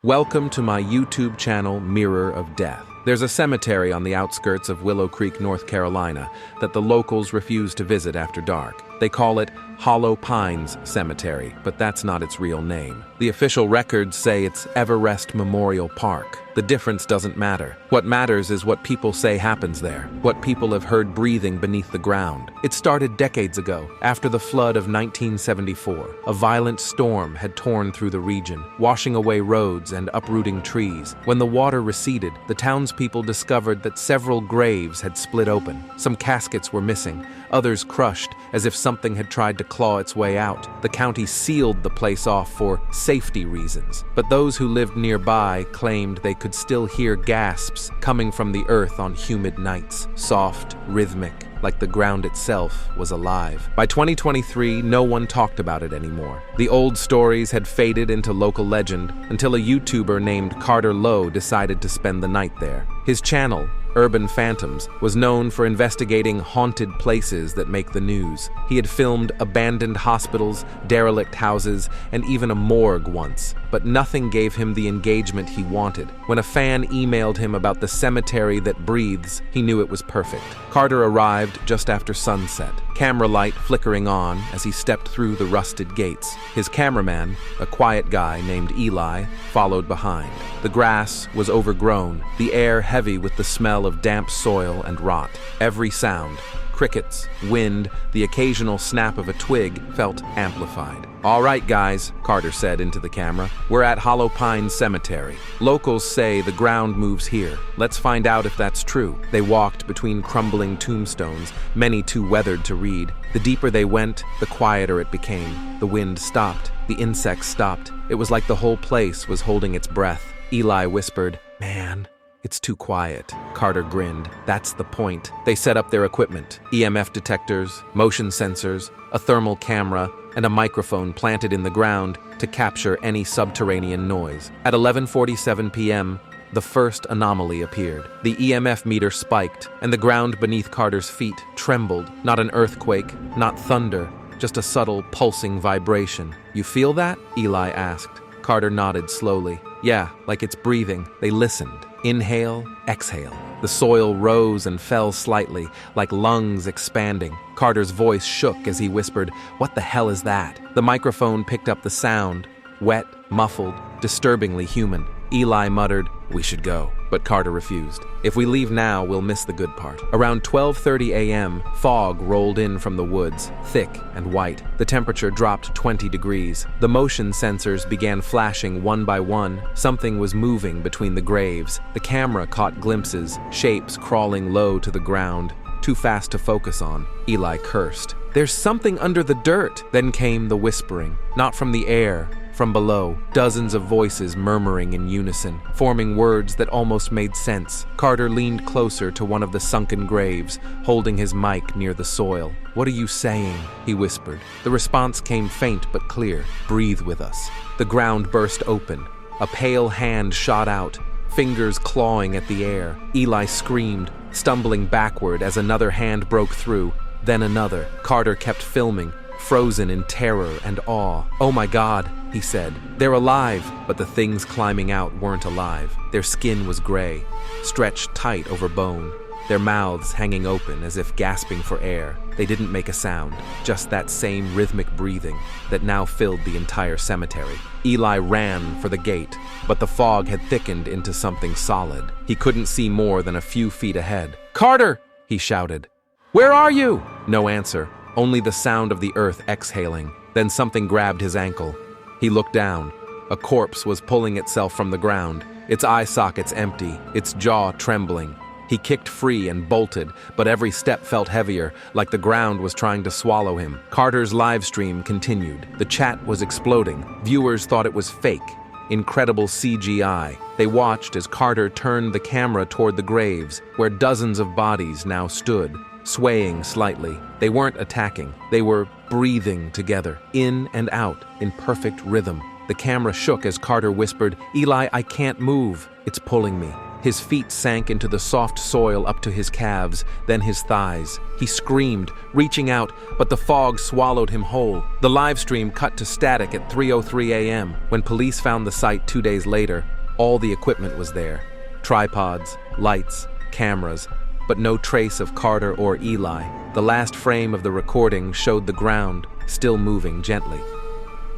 Welcome to my YouTube channel, Mirror of Death. There's a cemetery on the outskirts of Willow Creek, North Carolina, that the locals refuse to visit after dark. They call it Hollow Pines Cemetery, but that's not its real name. The official records say it's Everest Memorial Park. The difference doesn't matter. What matters is what people say happens there, what people have heard breathing beneath the ground. It started decades ago, after the flood of 1974. A violent storm had torn through the region, washing away roads and uprooting trees. When the water receded, the townspeople discovered that several graves had split open. Some caskets were missing, others crushed, as if something had tried to claw its way out. The county sealed the place off for safety reasons, but those who lived nearby claimed they could still hear gasps coming from the earth on humid nights, soft, rhythmic, like the ground itself was alive. By 2023, no one talked about it anymore. The old stories had faded into local legend until a YouTuber named Carter Lowe decided to spend the night there. His channel, Urban Phantoms, was known for investigating haunted places that make the news. He had filmed abandoned hospitals, derelict houses, and even a morgue once, but nothing gave him the engagement he wanted. When a fan emailed him about the cemetery that breathes, he knew it was perfect. Carter arrived just after sunset, camera light flickering on as he stepped through the rusted gates. His cameraman, a quiet guy named Eli, followed behind. The grass was overgrown, the air heavy with the smell of damp soil and rot. Every sound, crickets, wind, the occasional snap of a twig, felt amplified. "All right, guys," Carter said into the camera. "We're at Hollow Pines Cemetery. Locals say the ground moves here. Let's find out if that's true." They walked between crumbling tombstones, many too weathered to read. The deeper they went, the quieter it became. The wind stopped. The insects stopped. It was like the whole place was holding its breath. Eli whispered, "Man, it's too quiet." Carter grinned. That's the point. They set up their equipment: EMF detectors, motion sensors, a thermal camera, and a microphone planted in the ground to capture any subterranean noise. At 11:47 p.m., the first anomaly appeared. The EMF meter spiked, and the ground beneath Carter's feet trembled. Not an earthquake, not thunder, just a subtle, pulsing vibration. "You feel that?" Eli asked. Carter nodded slowly. "Yeah, like it's breathing." They listened. Inhale, exhale. The soil rose and fell slightly, like lungs expanding. Carter's voice shook as he whispered, "What the hell is that?" The microphone picked up the sound, wet, muffled, disturbingly human. Eli muttered, "We should go," but Carter refused. "If we leave now, we'll miss the good part." Around 12:30 a.m., fog rolled in from the woods, thick and white. The temperature dropped 20 degrees. The motion sensors began flashing one by one. Something was moving between the graves. The camera caught glimpses, shapes crawling low to the ground, too fast to focus on. Eli cursed. "There's something under the dirt." Then came the whispering, not from the air, from below, dozens of voices murmuring in unison, forming words that almost made sense. Carter leaned closer to one of the sunken graves, holding his mic near the soil. "What are you saying?" he whispered. The response came faint but clear. "Breathe with us." The ground burst open. A pale hand shot out, fingers clawing at the air. Eli screamed, stumbling backward as another hand broke through, then another. Carter kept filming, frozen in terror and awe. "Oh my God," he said. "They're alive." But the things climbing out weren't alive. Their skin was gray, stretched tight over bone, their mouths hanging open as if gasping for air. They didn't make a sound, just that same rhythmic breathing that now filled the entire cemetery. Eli ran for the gate, but the fog had thickened into something solid. He couldn't see more than a few feet ahead. "Carter!" he shouted. "Where are you?" No answer. Only the sound of the earth exhaling. Then something grabbed his ankle. He looked down. A corpse was pulling itself from the ground, its eye sockets empty, its jaw trembling. He kicked free and bolted, but every step felt heavier, like the ground was trying to swallow him. Carter's live stream continued. The chat was exploding. Viewers thought it was fake, incredible CGI. They watched as Carter turned the camera toward the graves, where dozens of bodies now stood, swaying slightly. They weren't attacking. They were breathing together, in and out, in perfect rhythm. The camera shook as Carter whispered, "Eli, I can't move. It's pulling me." His feet sank into the soft soil up to his calves, then his thighs. He screamed, reaching out, but the fog swallowed him whole. The live stream cut to static at 3:03 a.m. When police found the site 2 days later, all the equipment was there. Tripods, lights, cameras, but no trace of Carter or Eli. The last frame of the recording showed the ground, still moving gently.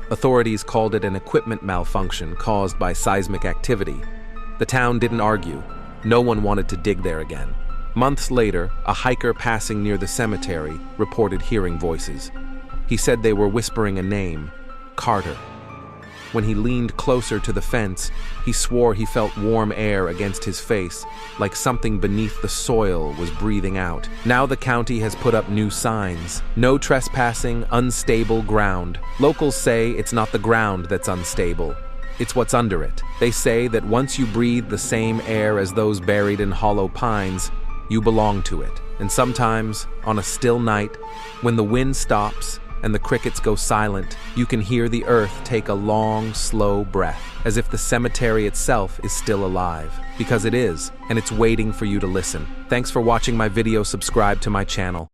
Authorities called it an equipment malfunction caused by seismic activity. The town didn't argue. No one wanted to dig there again. Months later, a hiker passing near the cemetery reported hearing voices. He said they were whispering a name, Carter. When he leaned closer to the fence, he swore he felt warm air against his face, like something beneath the soil was breathing out. Now the county has put up new signs. No trespassing, unstable ground. Locals say it's not the ground that's unstable. It's what's under it. They say that once you breathe the same air as those buried in hollow pines, you belong to it. And sometimes, on a still night, when the wind stops and the crickets go silent, you can hear the earth take a long, slow breath, as if the cemetery itself is still alive. Because it is, and it's waiting for you to listen. Thanks for watching my video. Subscribe to my channel.